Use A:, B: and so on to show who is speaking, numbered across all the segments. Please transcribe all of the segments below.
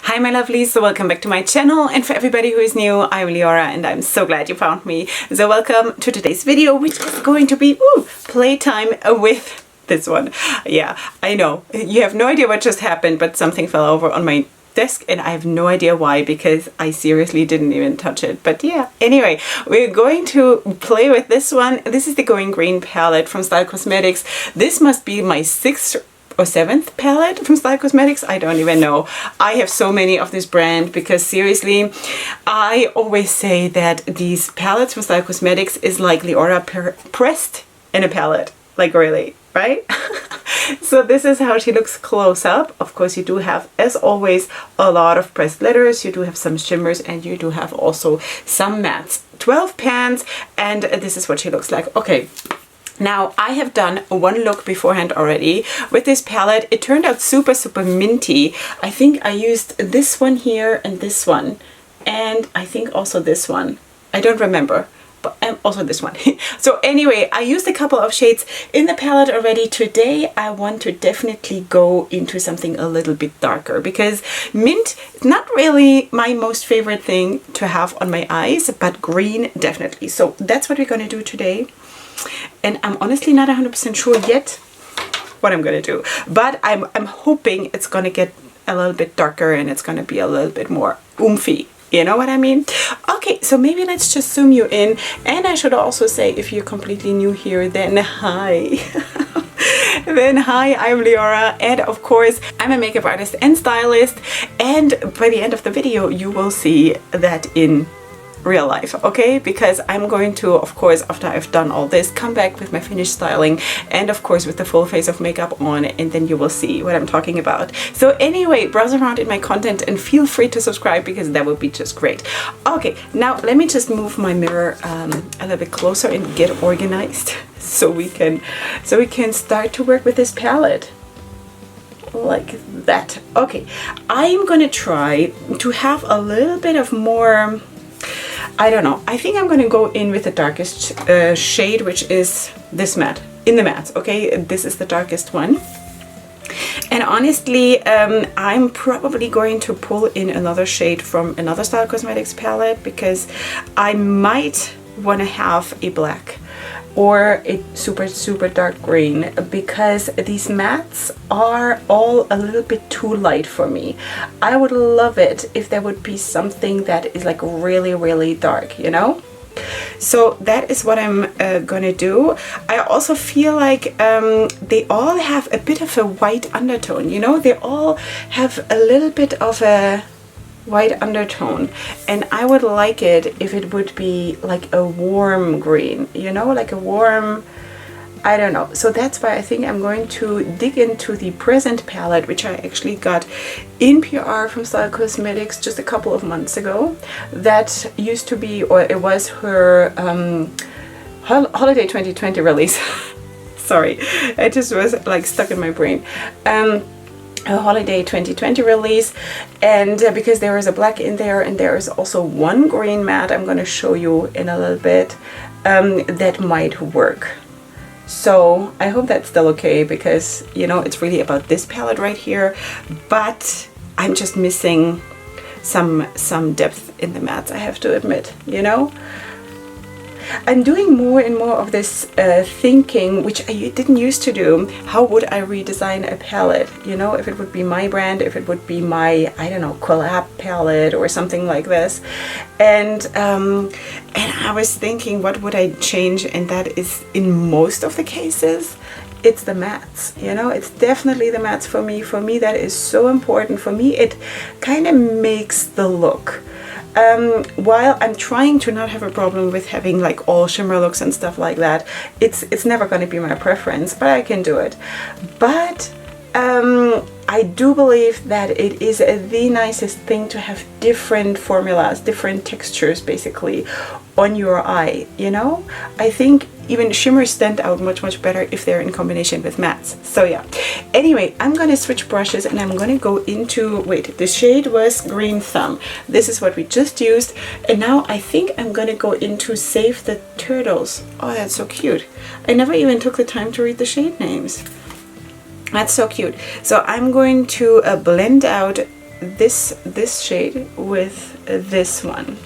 A: Hi my lovelies, so welcome back to my channel, and for everybody who is new, I'm Leorah and I'm so glad you found me. So welcome to today's video, which is going to be playtime with this one. Yeah, I know, you have no idea what just happened, but something fell over on my desk and I have no idea why, because I seriously didn't even touch it. But yeah, anyway, we're going to play with this one. This is the Going Green palette from Styl Cosmetics. This must be my 6th or 7th palette from Styl Cosmetics. I don't even know. I have so many of this brand because seriously, I always say that these palettes from Styl Cosmetics is like Leorah pressed in a palette. Like really, right? So this is how she looks close up. Of course, you do have, as always, a lot of pressed glitters. You do have some shimmers and you do have also some mattes. 12 pans, and this is what she looks like. Okay. Now, I have done one look beforehand already with this palette. It turned out super, super minty. I think I used this one here and this one. And I think also this one. I don't remember. But also this one. So anyway, I used a couple of shades in the palette already. Today, I want to definitely go into something a little bit darker because mint is not really my most favorite thing to have on my eyes, but green definitely. So that's what we're going to do today. And I'm honestly not 100% sure yet what I'm going to do, but I'm hoping it's going to get a little bit darker and it's going to be a little bit more oomphy. You know what I mean? Okay, so maybe let's just zoom you in. And I should also say, if you're completely new here, then hi. Then hi, I'm Leorah, and of course I'm a makeup artist and stylist, and by the end of the video you will see that in real life, okay? Because I'm going to, of course, after I've done all this, come back with my finished styling and of course with the full face of makeup on, and then you will see what I'm talking about. So anyway, browse around in my content and feel free to subscribe because that would be just great. Okay, now let me just move my mirror a little bit closer and get organized so we can start to work with this palette. Like that. Okay, I'm gonna try to have a little bit of more, I don't know, I think I'm going to go in with the darkest shade, which is this matte, in the mattes, okay? This is the darkest one. And honestly, I'm probably going to pull in another shade from another Styl Cosmetics palette because I might want to have a black or a super, super dark green because these mattes are all a little bit too light for me. I would love it if there would be something that is like really, really dark, you know? So that is what I'm gonna do. I also feel like they all have a bit of a white undertone, you know? They all have a little bit of a white undertone, and I would like it if it would be like a warm green, you know, like a warm, I don't know. So that's why I think I'm going to dig into the present palette, which I actually got in PR from Styl Cosmetics just a couple of months ago. That used to be, or it was her holiday 2020 release. Sorry, it just was like stuck in my brain. A holiday 2020 release, and because there is a black in there and there is also one green matte I'm going to show you in a little bit that might work. So I hope that's still okay because, you know, it's really about this palette right here, but I'm just missing some depth in the mattes, I have to admit, you know. I'm doing more and more of this thinking, which I didn't used to do. How would I redesign a palette? You know, if it would be my brand, if it would be my, I don't know, collab palette or something like this. And I was thinking, what would I change? And that is, in most of the cases, it's the mattes, you know, it's definitely the mattes for me. For me, that is so important. For me, it kind of makes the look. While I'm trying to not have a problem with having like all shimmer looks and stuff like that, it's never going to be my preference, but I can do it. But I do believe that it is the nicest thing to have different formulas, different textures basically on your eye, you know? I think even shimmers stand out much, much better if they're in combination with mattes. So yeah. Anyway, I'm gonna switch brushes and I'm gonna go into, wait, the shade was Green Thumb. This is what we just used. And now I think I'm gonna go into Save the Turtles. Oh, that's so cute. I never even took the time to read the shade names. That's so cute. So I'm going to blend out this shade with this one.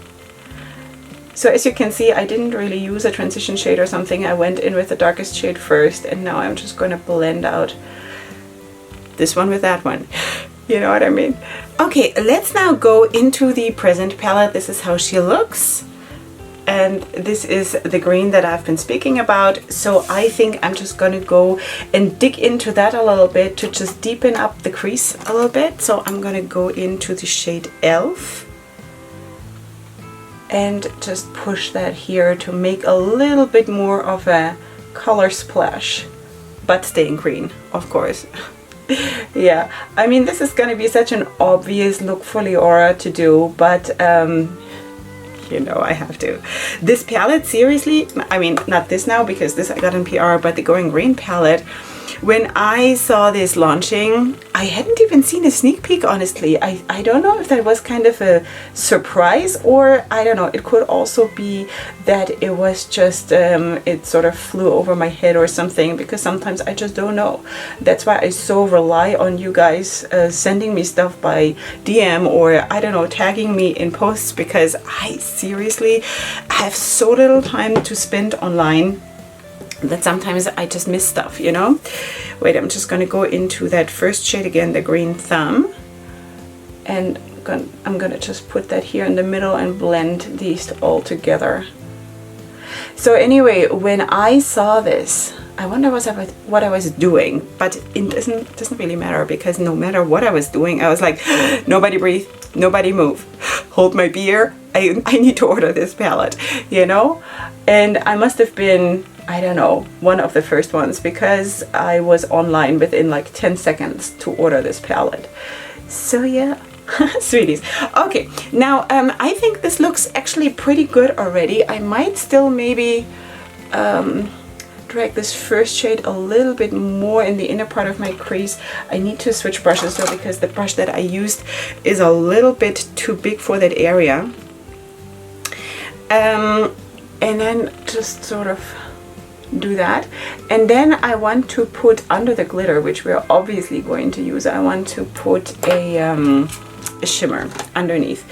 A: So as you can see, I didn't really use a transition shade or something. I went in with the darkest shade first, and now I'm just going to blend out this one with that one. You know what I mean? Okay, let's now go into the present palette. This is how she looks. And this is the green that I've been speaking about. So I think I'm just going to go and dig into that a little bit to just deepen up the crease a little bit. So I'm going to go into the shade Elf and just push that here to make a little bit more of a color splash, but staying green, of course. Yeah, I mean, this is gonna be such an obvious look for Leorah to do, but you know, I have to. This palette, seriously, I mean, not this now because this I got in PR, but the Going Green palette, when I saw this launching, I hadn't even seen a sneak peek, honestly. I don't know if that was kind of a surprise, or I don't know, it could also be that it was just, it sort of flew over my head or something, because sometimes I just don't know. That's why I so rely on you guys sending me stuff by DM, or I don't know, tagging me in posts, because I seriously have so little time to spend online that sometimes I just miss stuff, you know? Wait, I'm just gonna go into that first shade again, the Green Thumb, and I'm gonna just put that here in the middle and blend these all together. So anyway, when I saw this, I wonder what I was doing, but it doesn't really matter, because no matter what I was doing, I was like, nobody breathe, nobody move, hold my beer, I need to order this palette, you know? And I must have been, I don't know, one of the first ones, because I was online within like 10 seconds to order this palette. So yeah, sweeties. Okay, now I think this looks actually pretty good already. I might still maybe drag this first shade a little bit more in the inner part of my crease. I need to switch brushes though, because the brush that I used is a little bit too big for that area. And then just sort of do that, and then I want to put under the glitter, which we're obviously going to use, I want to put a shimmer underneath.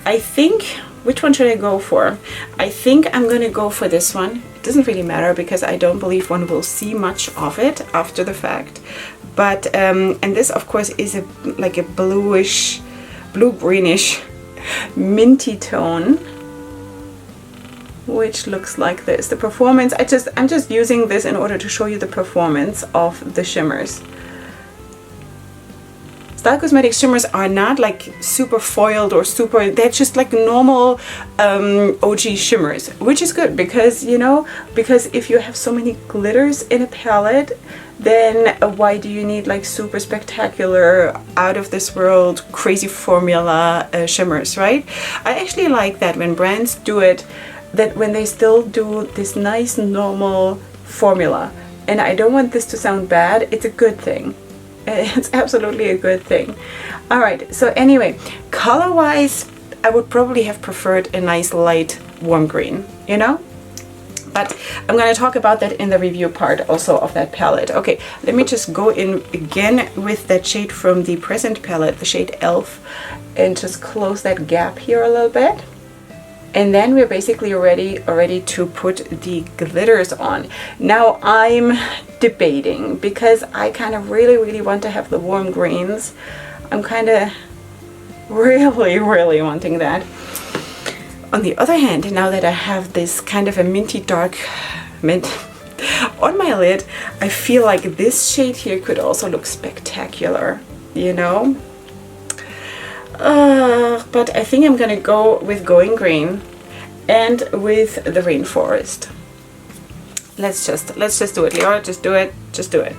A: I think, which one should I go for? I think I'm gonna go for this one. It doesn't really matter, because I don't believe one will see much of it after the fact, but and this of course is like a bluish, blue-greenish minty tone, which looks like this. The performance, I'm just using this in order to show you the performance of the shimmers. Styl Cosmetics shimmers are not like super foiled or super, they're just like normal OG shimmers, which is good, because, you know, because if you have so many glitters in a palette, then why do you need like super spectacular, out of this world, crazy formula shimmers, right? I actually like that when brands do it, that when they still do this nice normal formula. And I don't want this to sound bad, it's a good thing. It's absolutely a good thing. All right, so anyway, color wise, I would probably have preferred a nice light warm green, you know? But I'm going to talk about that in the review part also of that palette. Okay, let me just go in again with that shade from the present palette, the shade Elf, and just close that gap here a little bit. And then we're basically ready to put the glitters on. Now I'm debating, because I kind of really want to have the warm greens. I'm kind of really wanting that. On the other hand, now that I have this kind of a minty dark mint on my lid, I feel like this shade here could also look spectacular, you know? But I think I'm gonna go with Going Green and with the Rainforest. Let's just do it, Leorah. Just do it.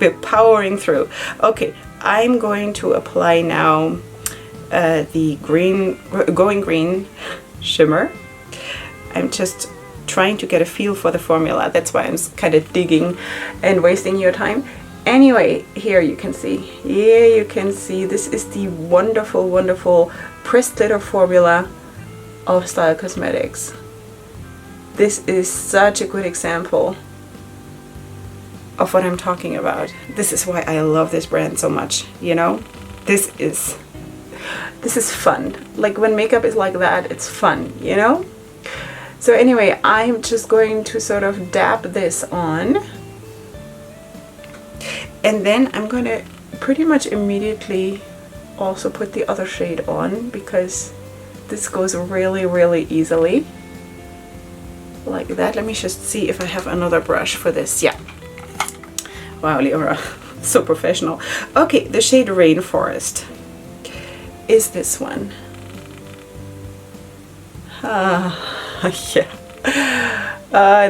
A: We're powering through. Okay, I'm going to apply now the Going Green shimmer. I'm just trying to get a feel for the formula. That's why I'm kind of digging and wasting your time. Anyway, here you can see, this is the wonderful pressed glitter formula of Styl Cosmetics. This is such a good example of what I'm talking about. This is why I love this brand so much, you know? this is fun. Like when makeup is like that, it's fun, you know? So anyway, I'm just going to sort of dab this on. And then I'm going to pretty much immediately also put the other shade on, because this goes really, really easily. Like that. Let me just see if I have another brush for this. Yeah. Wow, Leorah. So professional. Okay, the shade Rainforest is this one. Yeah.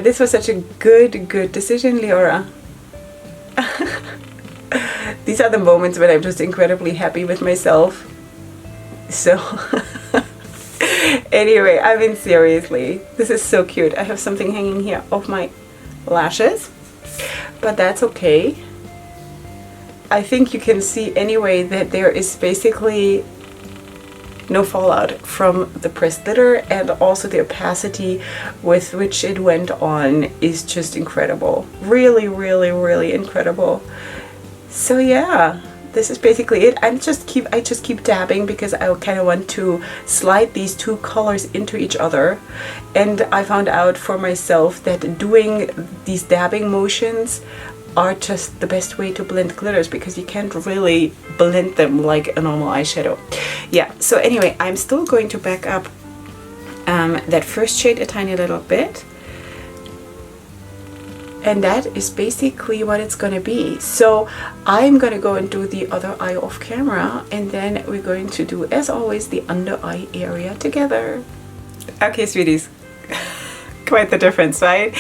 A: This was such a good decision, Leorah. These are the moments when I'm just incredibly happy with myself. So anyway, I mean, seriously, this is so cute. I have something hanging here off my lashes, but that's okay. I think you can see anyway that there is basically no fallout from the pressed glitter, and also the opacity with which it went on is just incredible. Really, really, really incredible. So yeah, this is basically it. I just keep dabbing because I kind of want to slide these two colors into each other. And I found out for myself that doing these dabbing motions are just the best way to blend glitters, because you can't really blend them like a normal eyeshadow. Yeah, so anyway, I'm still going to back up that first shade a tiny little bit. And that is basically what it's going to be. So I'm going to go and do the other eye off camera, and then we're going to do, as always, the under eye area together. Okay, sweeties. Quite the difference, right?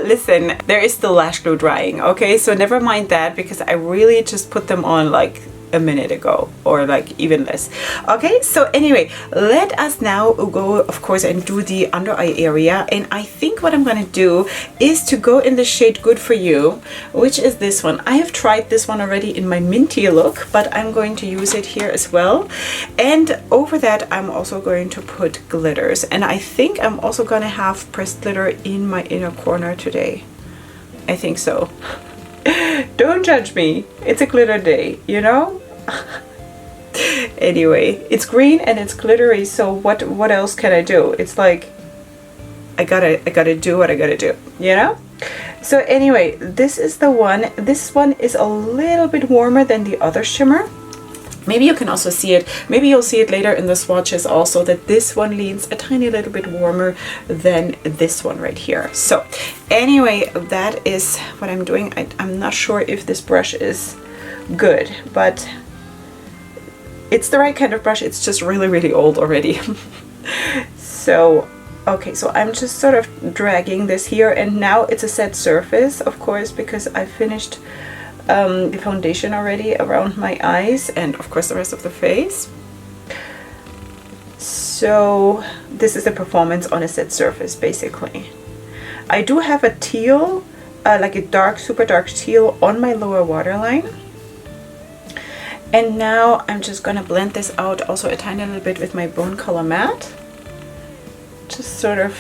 A: Listen, there is still lash glue drying, okay? So never mind that, because I really just put them on like a minute ago, or like even less. Okay, so anyway, let us now go, of course, and do the under eye area. And I think what I'm going to do is to go in the shade Good For You, which is this one. I have tried this one already in my minty look, but I'm going to use it here as well. And over that, I'm also going to put glitters, and I think I'm also going to have pressed glitter in my inner corner today. I think so. Don't judge me. It's a glitter day, you know? Anyway, it's green and it's glittery, so what else can I do? It's like I gotta do what I gotta do, you know? So anyway, this is the one. This one is a little bit warmer than the other shimmer. Maybe you can also see it, maybe you'll see it later in the swatches also, that this one leans a tiny little bit warmer than this one right here. So anyway, that is what I'm doing. I'm not sure if this brush is good, but it's the right kind of brush. It's just really, really old already. So, okay, so I'm just sort of dragging this here, and now it's a set surface, of course, because I finished the foundation already around my eyes and of course the rest of the face. So this is the performance on a set surface basically. I do have a teal, like a dark, super dark teal on my lower waterline. And now I'm just gonna blend this out also a tiny little bit with my Bone Color Matte. Just sort of,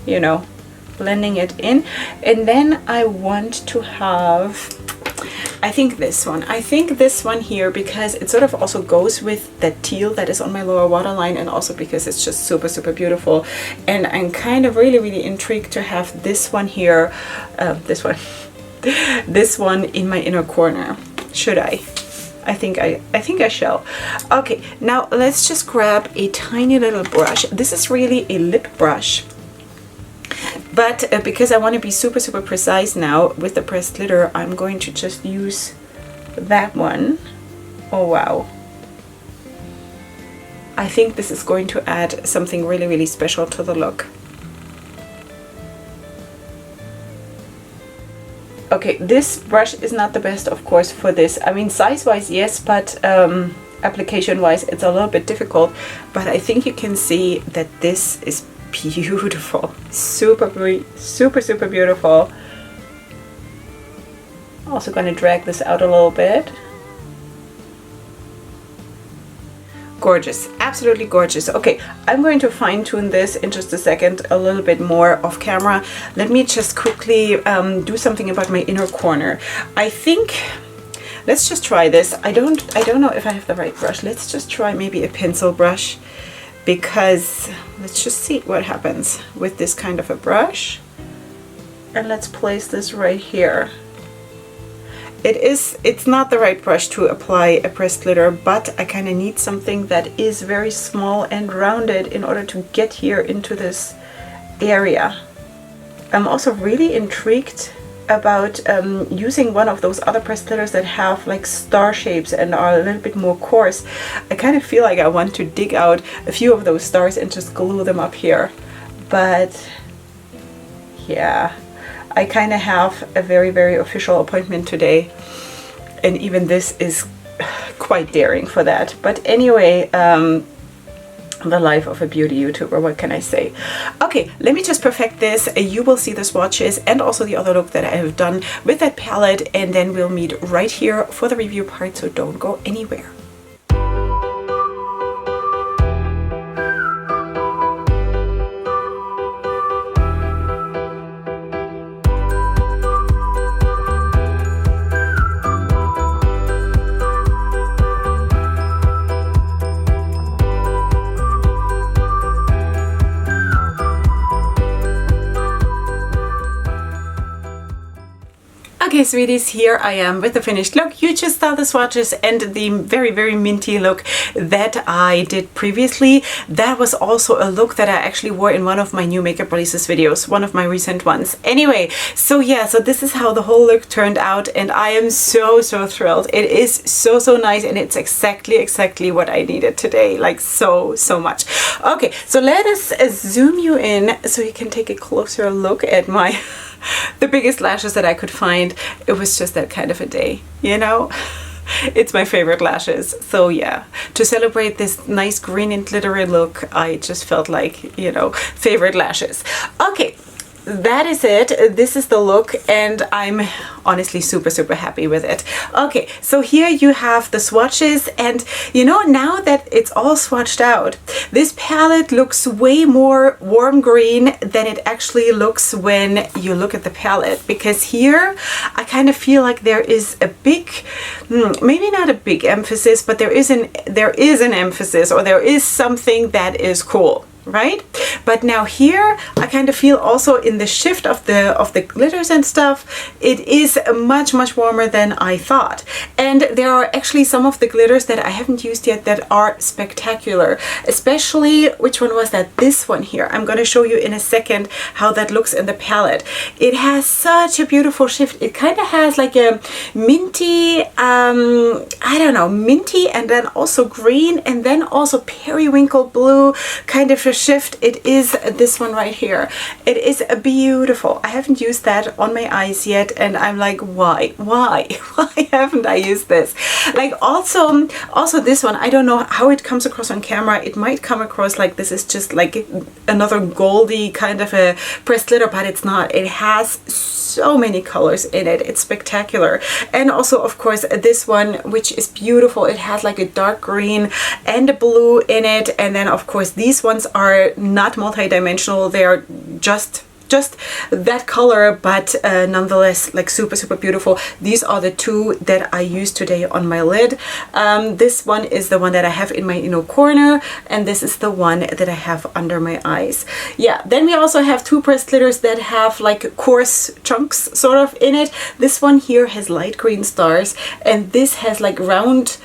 A: you know, blending it in. And then I want to have, I think this one here, because it sort of also goes with that teal that is on my lower waterline, and also because it's just super, super beautiful. And I'm kind of really, really intrigued to have this one here, this one in my inner corner. Should I? I think I shall. Okay, now let's just grab a tiny little brush. This is really a lip brush. But because I want to be super, super precise now with the pressed glitter, I'm going to just use that one. Oh, wow. I think this is going to add something really, really special to the look. Okay, this brush is not the best, of course, for this. I mean, size-wise, yes, but application-wise, it's a little bit difficult. But I think you can see that this is beautiful. Super, super, super beautiful. Also going to drag this out a little bit. Gorgeous, absolutely gorgeous. Okay, I'm going to fine tune this in just a second, a little bit more off camera. Let me just quickly do something about my inner corner. I think let's just try this. I don't know if I have the right brush. Let's just try maybe a pencil brush, because let's just see what happens with this kind of a brush. And let's place this right here. It's not the right brush to apply a pressed glitter, but I kind of need something that is very small and rounded in order to get here into this area. I'm also really intrigued about using one of those other pressed glitters that have like star shapes and are a little bit more coarse. I kind of feel like I want to dig out a few of those stars and just glue them up here. But yeah, I kind of have a very, very official appointment today, and even this is quite daring for that. But anyway, the life of a beauty YouTuber, what can I say? Okay, let me just perfect this. You will see the swatches and also the other look that I have done with that palette, and then we'll meet right here for the review part, so don't go anywhere. Okay, sweeties, here I am with the finished look. You just saw the swatches and the very, very minty look that I did previously. That was also a look that I actually wore in one of my new makeup releases videos, one of my recent ones. Anyway, so yeah, so this is how the whole look turned out, and I am so, so thrilled. It is so, so nice, and it's exactly what I needed today, like so, so much. Okay, so let us zoom you in so you can take a closer look at my the biggest lashes that I could find. It was just that kind of a day, you know? It's my favorite lashes. So yeah, to celebrate this nice green and glittery look, I just felt like, you know, favorite lashes. Okay, that is it. This is the look, and I'm honestly super, super happy with it. Okay, so here you have the swatches, and you know, now that it's all swatched out, this palette looks way more warm green than it actually looks when you look at the palette, because here I kind of feel like there is a big, maybe not a big emphasis, but there is an emphasis, or there is something that is cool, right? But now here I kind of feel also in the shift of the glitters and stuff, it is much warmer than I thought. And there are actually some of the glitters that I haven't used yet that are spectacular, especially, which one was that? This one here. I'm going to show you in a second how that looks in the palette. It has such a beautiful shift. It kind of has like a minty, I don't know, minty, and then also green, and then also periwinkle blue kind of a shift. It is this one right here. It is beautiful. I haven't used that on my eyes yet, and I'm like, why haven't I used this? Like also this one, I don't know how it comes across on camera. It might come across like this is just like another goldy kind of a pressed glitter, but it's not. It has so many colors in it. It's spectacular. And also, of course, this one, which is beautiful. It has like a dark green and a blue in it, and then of course these ones are not multi-dimensional. They are just that color, but nonetheless like super beautiful. These are the two that I used today on my lid. This one is the one that I have in my inner corner, and this is the one that I have under my eyes. Yeah, then we also have two pressed glitters that have like coarse chunks sort of in it. This one here has light green stars, and this has like round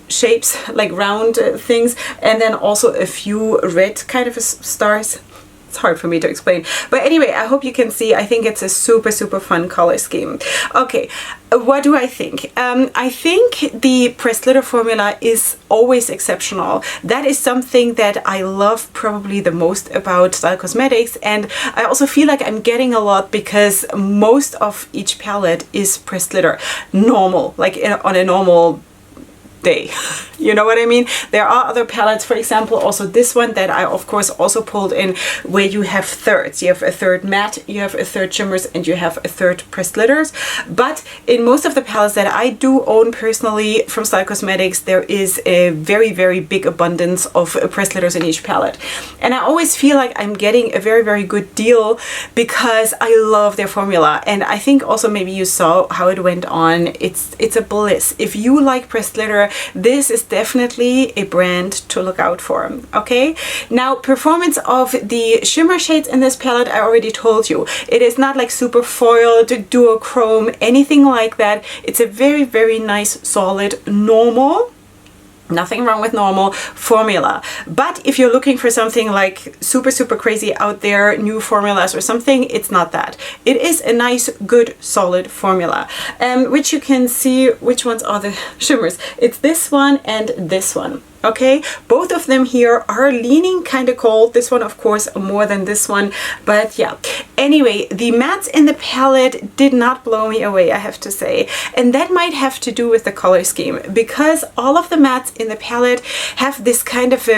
A: shapes, like round things, and then also a few red kind of stars. It's hard for me to explain, but anyway, I hope you can see. I think it's a super fun color scheme. Okay, what do I think? I think the pressed glitter formula is always exceptional. That is something that I love probably the most about Styl Cosmetics, and I also feel like I'm getting a lot because most of each palette is pressed glitter, normal, like on a normal day. You know what I mean? There are other palettes, for example, also this one that I of course also pulled in, where you have thirds. You have a third matte, you have a third shimmers, and you have a third pressed glitters. But in most of the palettes that I do own personally from Styl Cosmetics, there is a very, very big abundance of pressed glitters in each palette. And I always feel like I'm getting a very, very good deal because I love their formula. And I think also maybe you saw how it went on. It's a bliss. If you like pressed glitter, this is definitely a brand to look out for. Okay, now performance of the shimmer shades in this palette, I already told you. It is not like super foiled, duochrome, anything like that. It's a very, very nice, solid, normal, nothing wrong with normal formula. But if you're looking for something like super, super crazy out there, new formulas or something, it's not that. It is a nice, good, solid formula, which you can see which ones are the shimmers. It's this one and this one. Okay, both of them here are leaning kind of cold. This one, of course, more than this one, but yeah. Anyway, the mattes in the palette did not blow me away, I have to say. And that might have to do with the color scheme, because all of the mattes in the palette have this kind of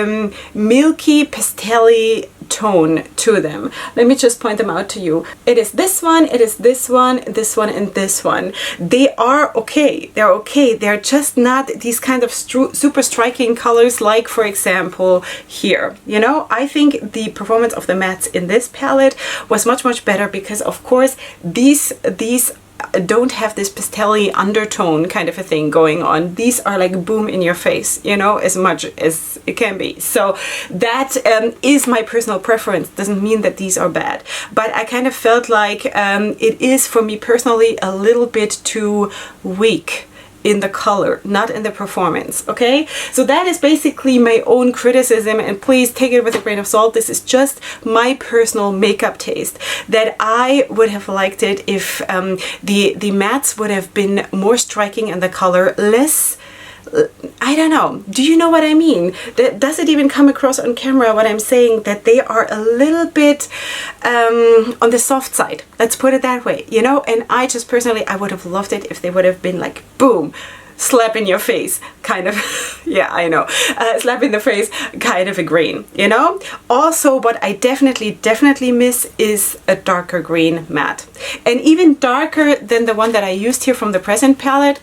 A: milky, pastel-y tone to them. Let me just point them out to you. It is this one, it is this one, and this one. They are okay. They're okay. They're just not these kind of super striking colors like, for example, here. You know, I think the performance of the mattes in this palette was much, much better because, of course, these don't have this pastel-y undertone kind of a thing going on. These are like boom in your face, you know, as much as it can be. So that is my personal preference. Doesn't mean that these are bad, but I kind of felt like it is, for me personally, a little bit too weak in the color, not in the performance. Okay, so that is basically my own criticism, and please take it with a grain of salt. This is just my personal makeup taste, that I would have liked it if the mattes would have been more striking in the color, less, I don't know. Do you know what I mean? Does it even come across on camera what I'm saying? That they are a little bit on the soft side. Let's put it that way, you know? And I just personally, I would have loved it if they would have been like, boom, slap in your face, kind of. Yeah, I know. Slap in the face, kind of a green, you know? Also, what I definitely miss is a darker green matte. And even darker than the one that I used here from the present palette,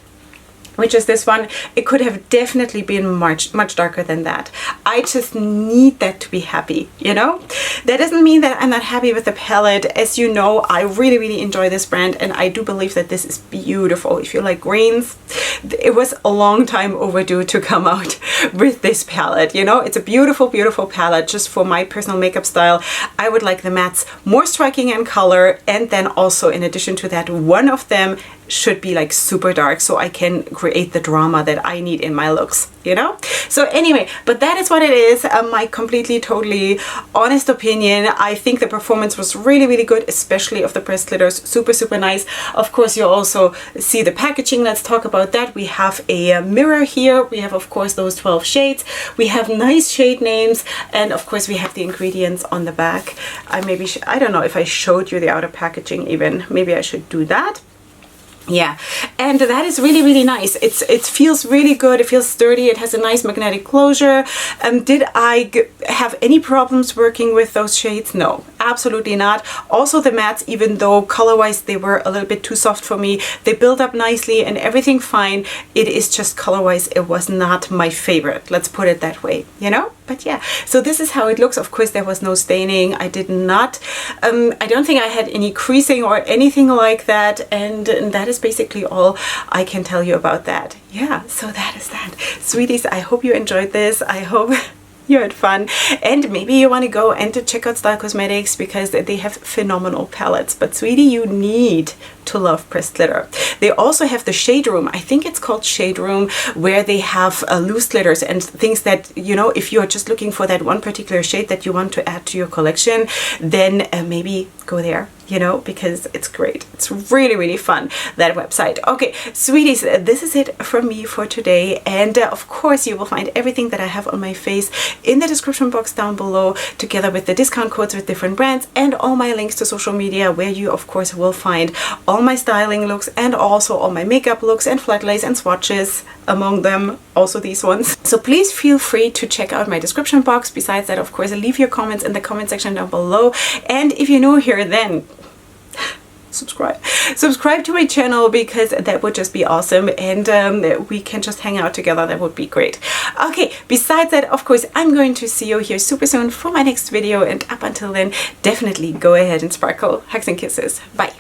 A: which is this one. It could have definitely been much darker than that. I just need that to be happy, you know? That doesn't mean that I'm not happy with the palette. As you know, I really enjoy this brand, and I do believe that this is beautiful. If you like greens, it was a long time overdue to come out with this palette, you know? It's a beautiful palette. Just for my personal makeup style, I would like the mattes more striking in color, and then also, in addition to that, one of them should be like super dark so I can create the drama that I need in my looks, you know? So anyway, but that is what it is. My completely, totally honest opinion. I think the performance was really good, especially of the pressed glitters. Super nice. Of course, you also see the packaging. Let's talk about that. We have a mirror here. We have, of course, those 12 shades. We have nice shade names, and of course we have the ingredients on the back. I don't know if I showed you the outer packaging even. Maybe I should do that. Yeah, and that is really nice. It feels really good. It feels sturdy. It has a nice magnetic closure. Did I have any problems working with those shades? No, absolutely not. Also the mattes, even though color-wise they were a little bit too soft for me, they build up nicely and everything fine. It is just color-wise, it was not my favorite. Let's put it that way, you know? But yeah, so this is how it looks. Of course, there was no staining. I did not, I don't think I had any creasing or anything like that. And that is basically all I can tell you about that. Yeah, so that is that. Sweeties, I hope you enjoyed this. I hope you had fun, and maybe you want to go and to check out Styl Cosmetics because they have phenomenal palettes. But sweetie, you need to love pressed glitter. They also have the shade room. I think it's called shade room, where they have loose glitters and things that, you know, if you're just looking for that one particular shade that you want to add to your collection, then maybe go there, you know, because it's great. It's really fun, that website. Okay, sweeties, this is it from me for today. And of course, you will find everything that I have on my face in the description box down below, together with the discount codes with different brands and all my links to social media, where you, of course, will find all my styling looks and also all my makeup looks and flat lays and swatches among them also these ones. So please feel free to check out my description box. Besides that, of course, leave your comments in the comment section down below. And if you're new here, then subscribe to my channel, because that would just be awesome, and we can just hang out together. That would be great. Okay, besides that, of course, I'm going to see you here super soon for my next video, and up until then, definitely go ahead and sparkle. Hugs and kisses. Bye.